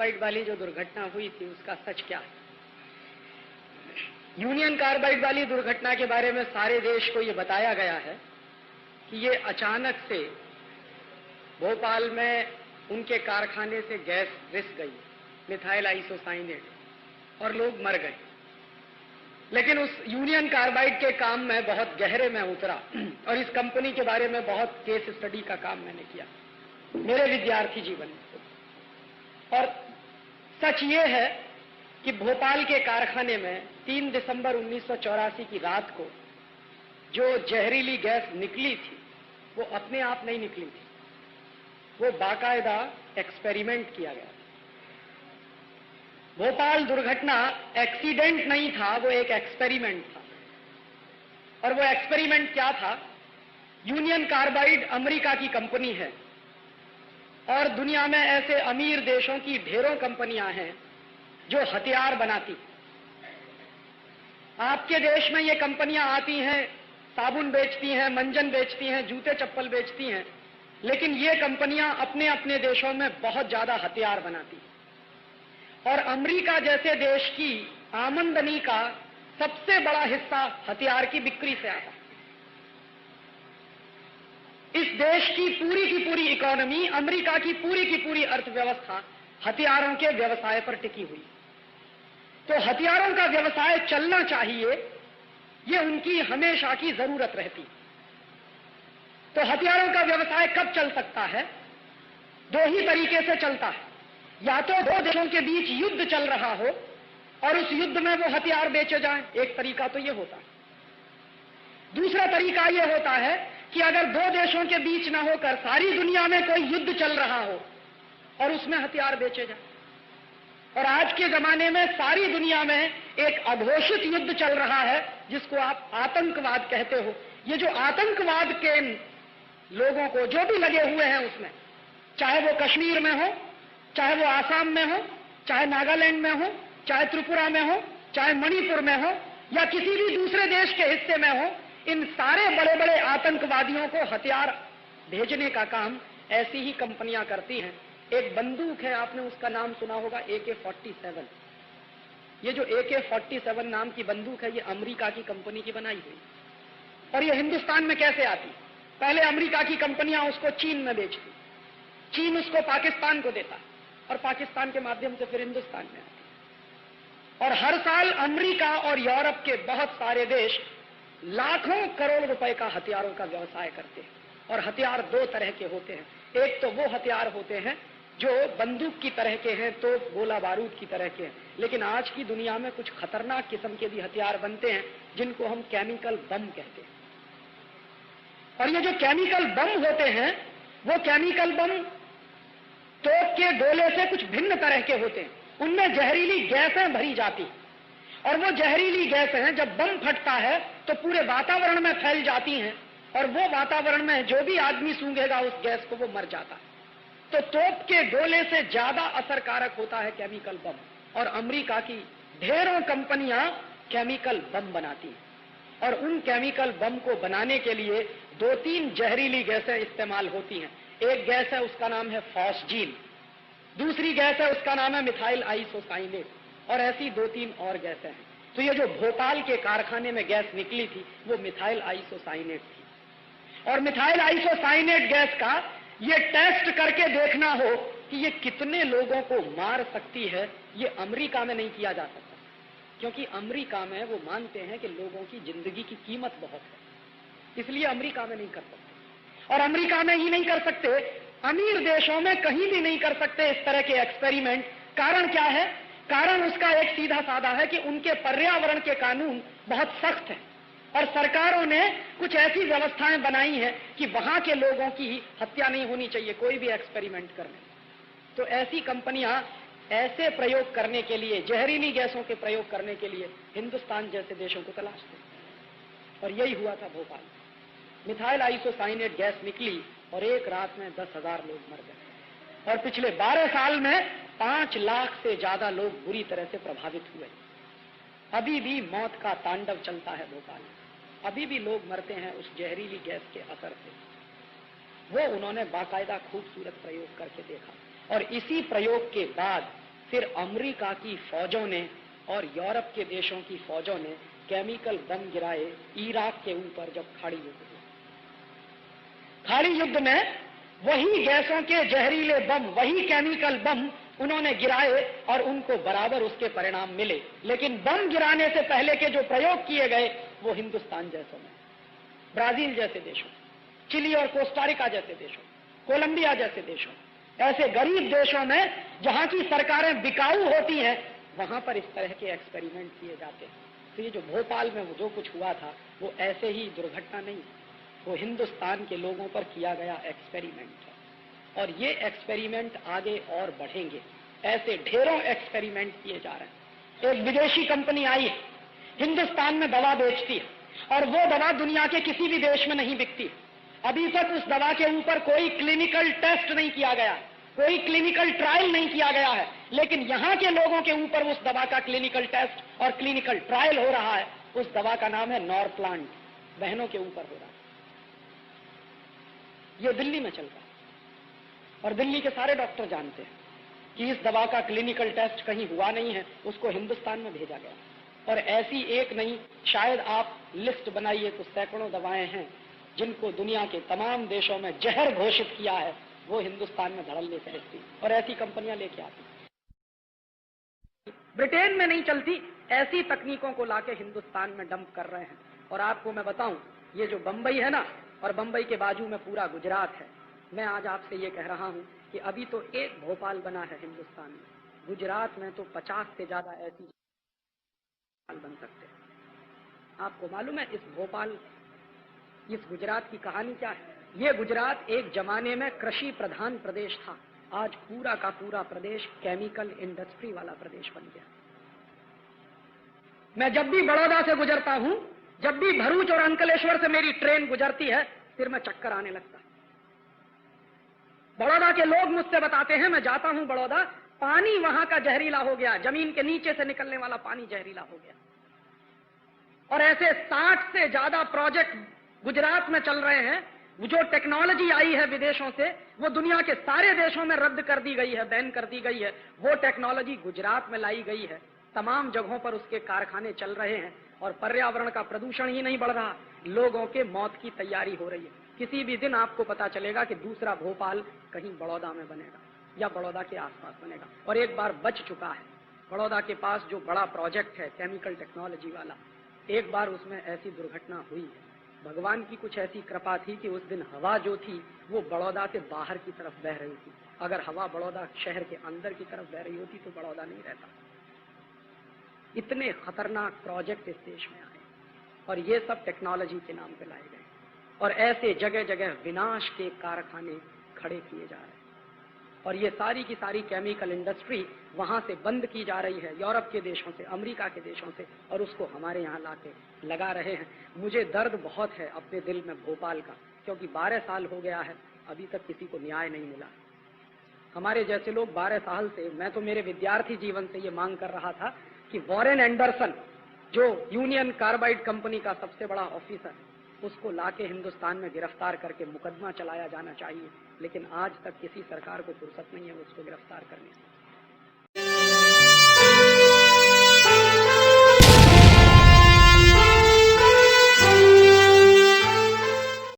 Carbide वाली जो दुर्घटना हुई थी उसका सच क्या है। यूनियन कार्बाइड वाली दुर्घटना के बारे में सारे देश को ये बताया गया है कि ये अचानक से भोपाल में उनके कारखाने से गैस रिस गई, मिथाइल आइसोसाइनेट, और लोग मर गए। लेकिन उस यूनियन कार्बाइड के काम में बहुत गहरे में उतरा और इस कंपनी के बारे में बहुत केस स्टडी का काम मैंने किया मेरे विद्यार्थी जीवन में। और सच ये है कि भोपाल के कारखाने में 3 दिसंबर 1984 की रात को जो जहरीली गैस निकली थी वो अपने आप नहीं निकली थी, वो बाकायदा एक्सपेरिमेंट किया गया। भोपाल दुर्घटना एक्सीडेंट नहीं था, वो एक एक्सपेरिमेंट था। और वो एक्सपेरिमेंट क्या था? यूनियन कार्बाइड अमेरिका की कंपनी है और दुनिया में ऐसे अमीर देशों की ढेरों कंपनियां हैं जो हथियार बनाती। आपके देश में ये कंपनियां आती हैं, साबुन बेचती हैं, मंजन बेचती हैं, जूते चप्पल बेचती हैं, लेकिन ये कंपनियां अपने अपने देशों में बहुत ज्यादा हथियार बनाती। और अमेरिका जैसे देश की आमदनी का सबसे बड़ा हिस्सा हथियार की बिक्री से आता। इस देश की पूरी इकोनॉमी, अमेरिका की पूरी अर्थव्यवस्था हथियारों के व्यवसाय पर टिकी हुई। तो हथियारों का व्यवसाय चलना चाहिए, ये उनकी हमेशा की जरूरत रहती। तो हथियारों का व्यवसाय कब चल सकता है? 2 ही तरीके से चलता है। या तो 2 देशों के बीच युद्ध चल रहा हो और उस युद्ध में वो हथियार बेचे जाएं, एक तरीका तो ये होता है। दूसरा तरीका ये होता है कि अगर 2 देशों के बीच न होकर सारी दुनिया में कोई युद्ध चल रहा हो और उसमें हथियार बेचे जाएं। और आज के जमाने में सारी दुनिया में एक अघोषित युद्ध चल रहा है जिसको आप आतंकवाद कहते हो। ये जो आतंकवाद के लोगों को जो भी लगे हुए हैं उसमें, चाहे वो कश्मीर में हो, चाहे वो आसाम में हो, चाहे नागालैंड में हो, चाहे त्रिपुरा में हो, चाहे मणिपुर में हो, या किसी भी दूसरे देश के हिस्से में हो, इन सारे बड़े बड़े आतंकवादियों को हथियार भेजने का काम ऐसी ही कंपनियां करती हैं। एक बंदूक है, आपने उसका नाम सुना होगा, AK-47। ये जो AK-47 नाम की बंदूक है, ये अमेरिका की कंपनी की बनाई हुई। और ये हिंदुस्तान में कैसे आती? पहले अमेरिका की कंपनियां उसको चीन में बेचती, चीन उसको पाकिस्तान को देता और पाकिस्तान के माध्यम से फिर हिंदुस्तान में आती। और हर साल अमेरिका और यूरोप के बहुत सारे देश लाखों करोड़ रुपए का हथियारों का व्यवसाय करते हैं। और हथियार 2 तरह के होते हैं। एक तो वो हथियार होते हैं जो बंदूक की तरह के हैं, तो गोला बारूद की तरह के हैं। लेकिन आज की दुनिया में कुछ खतरनाक किस्म के भी हथियार बनते हैं जिनको हम केमिकल बम कहते हैं। और ये जो केमिकल बम होते हैं, वो केमिकल बम तोप के गोले से कुछ भिन्न तरह के होते हैं। उनमें जहरीली गैसें भरी जाती और वो जहरीली गैसें जब बम फटता है तो पूरे वातावरण में फैल जाती हैं और वो वातावरण में जो भी आदमी सूंघेगा उस गैस को वो मर जाता है। तो तोप के गोले से ज्यादा असरकारक होता है केमिकल बम। और अमेरिका की ढेरों कंपनियां केमिकल बम बनाती हैं और उन केमिकल बम को बनाने के लिए 2-3 जहरीली गैसें इस्तेमाल होती हैं। एक गैस है, उसका नाम है फॉस्जीन, दूसरी गैस है, उसका नाम है मिथाइल आइसोसाइनेट, और ऐसी 2-3 और गैसें हैं। तो ये जो भोपाल के कारखाने में गैस निकली थी वो मिथाइल आइसोसाइनेट थी। और मिथाइल आइसोसाइनेट गैस का ये टेस्ट करके देखना हो कि ये कितने लोगों को मार सकती है, ये अमेरिका में नहीं किया जा सकता, क्योंकि अमेरिका में वो मानते हैं कि लोगों की जिंदगी की कीमत बहुत है, इसलिए अमेरिका में नहीं कर सकते। और अमेरिका में ही नहीं कर सकते, अमीर देशों में कहीं भी नहीं कर सकते इस तरह के एक्सपेरिमेंट। कारण क्या है? कारण उसका एक सीधा साधा है कि उनके पर्यावरण के कानून बहुत सख्त हैं और सरकारों ने कुछ ऐसी व्यवस्थाएं बनाई हैं कि वहां के लोगों की हत्या नहीं होनी चाहिए कोई भी एक्सपेरिमेंट करने। तो ऐसी कंपनियां ऐसे प्रयोग करने के लिए, जहरीली गैसों के प्रयोग करने के लिए हिंदुस्तान जैसे देशों को तलाशते हैं। और यही हुआ था भोपाल। मिथाइल आइसोसाइनेट गैस निकली और एक रात में 10,000 लोग मर गए और पिछले 12 साल में 5 लाख से ज्यादा लोग बुरी तरह से प्रभावित हुए। अभी भी मौत का तांडव चलता है भोपाल में, अभी भी लोग मरते हैं उस जहरीली गैस के असर से। वो उन्होंने बाकायदा खूबसूरत प्रयोग करके देखा और इसी प्रयोग के बाद फिर अमेरिका की फौजों ने और यूरोप के देशों की फौजों ने केमिकल बम गिराए इराक के ऊपर जब खाड़ी युद्ध हुआ। खाड़ी युद्ध में वही गैसों के जहरीले बम, वही केमिकल बम उन्होंने गिराए और उनको बराबर उसके परिणाम मिले। लेकिन बम गिराने से पहले के जो प्रयोग किए गए वो हिंदुस्तान जैसों में, ब्राजील जैसे देशों, चिली और कोस्टारिका जैसे देशों, कोलंबिया जैसे देशों, ऐसे गरीब देशों में जहां की सरकारें बिकाऊ होती हैं, वहां पर इस तरह के एक्सपेरिमेंट किए जाते हैं। तो ये जो भोपाल में जो कुछ हुआ था वो ऐसे ही दुर्घटना नहीं, वो हिंदुस्तान के लोगों पर किया गया एक्सपेरिमेंट है। और ये एक्सपेरिमेंट आगे और बढ़ेंगे। ऐसे ढेरों एक्सपेरिमेंट किए जा रहे हैं। एक विदेशी कंपनी आई है, हिंदुस्तान में दवा बेचती है और वो दवा दुनिया के किसी भी देश में नहीं बिकती। अभी तक उस दवा के ऊपर कोई क्लिनिकल टेस्ट नहीं किया गया, कोई क्लिनिकल ट्रायल नहीं किया गया है, लेकिन यहां के लोगों के ऊपर उस दवा का क्लिनिकल टेस्ट और क्लिनिकल ट्रायल हो रहा है। उस दवा का नाम है नॉरप्लांट, बहनों के ऊपर हो रहा है। ये दिल्ली में चल रहा है और दिल्ली के सारे डॉक्टर जानते हैं कि इस दवा का क्लिनिकल टेस्ट कहीं हुआ नहीं है, उसको हिंदुस्तान में भेजा गया। और ऐसी एक नहीं, शायद आप लिस्ट बनाइए तो सैकड़ों दवाएं हैं जिनको दुनिया के तमाम देशों में जहर घोषित किया है, वो हिंदुस्तान में धड़ल्ले से बेचती और ऐसी कंपनियां लेके आती। ब्रिटेन में नहीं चलती, ऐसी तकनीकों को लाके हिंदुस्तान में डंप कर रहे हैं। और आपको मैं बताऊं, ये जो बंबई है ना, और बंबई के बाजू में पूरा गुजरात है, मैं आज आपसे ये कह रहा हूं कि अभी तो एक भोपाल बना है हिंदुस्तान में, गुजरात में तो 50 से ज्यादा ऐसी बन सकते हैं। आपको मालूम है इस भोपाल, इस गुजरात की कहानी क्या है? ये गुजरात एक जमाने में कृषि प्रधान प्रदेश था, आज पूरा का पूरा प्रदेश केमिकल इंडस्ट्री वाला प्रदेश बन गया। मैं जब भी बड़ौदा से गुजरता हूं, जब भी भरूच और अंकलेश्वर से मेरी ट्रेन गुजरती है, सिर में चक्कर आने लगता है। बड़ौदा के लोग मुझसे बताते हैं, मैं जाता हूं बड़ौदा, पानी वहां का जहरीला हो गया, जमीन के नीचे से निकलने वाला पानी जहरीला हो गया। और ऐसे 60 से ज्यादा प्रोजेक्ट गुजरात में चल रहे हैं। जो टेक्नोलॉजी आई है विदेशों से, वो दुनिया के सारे देशों में रद्द कर दी गई है, बैन कर दी गई है। वो टेक्नोलॉजी गुजरात में लाई गई है, तमाम जगहों पर उसके कारखाने चल रहे हैं और पर्यावरण का प्रदूषण ही नहीं बढ़ रहा, लोगों के मौत की तैयारी हो रही है। किसी भी दिन आपको पता चलेगा कि दूसरा भोपाल कहीं बड़ौदा में बनेगा या बड़ौदा के आसपास बनेगा। और एक बार बच चुका है, बड़ौदा के पास जो बड़ा प्रोजेक्ट है केमिकल टेक्नोलॉजी वाला, एक बार उसमें ऐसी दुर्घटना हुई है। भगवान की कुछ ऐसी कृपा थी कि उस दिन हवा जो थी वो बड़ौदा से बाहर की तरफ बह रही थी। अगर हवा बड़ौदा शहर के अंदर की तरफ बह रही होती तो बड़ौदा नहीं रहता। इतने खतरनाक प्रोजेक्ट इस देश में आए और ये सब टेक्नोलॉजी के नाम पे लाए गए। और ऐसे जगह जगह विनाश के कारखाने खड़े किए जा रहे हैं और ये सारी की सारी केमिकल इंडस्ट्री वहां से बंद की जा रही है, यूरोप के देशों से, अमेरिका के देशों से, और उसको हमारे यहाँ लाके लगा रहे हैं। मुझे दर्द बहुत है अपने दिल में भोपाल का, क्योंकि 12 साल हो गया है, अभी तक किसी को न्याय नहीं मिला। हमारे जैसे लोग 12 साल से, मैं तो मेरे विद्यार्थी जीवन से ये मांग कर रहा था कि वॉरेन एंडरसन, जो यूनियन कार्बाइड कंपनी का सबसे बड़ा ऑफिसर, उसको लाके हिंदुस्तान में गिरफ्तार करके मुकदमा चलाया जाना चाहिए। लेकिन आज तक किसी सरकार को फुर्सत नहीं है उसको गिरफ्तार करने की।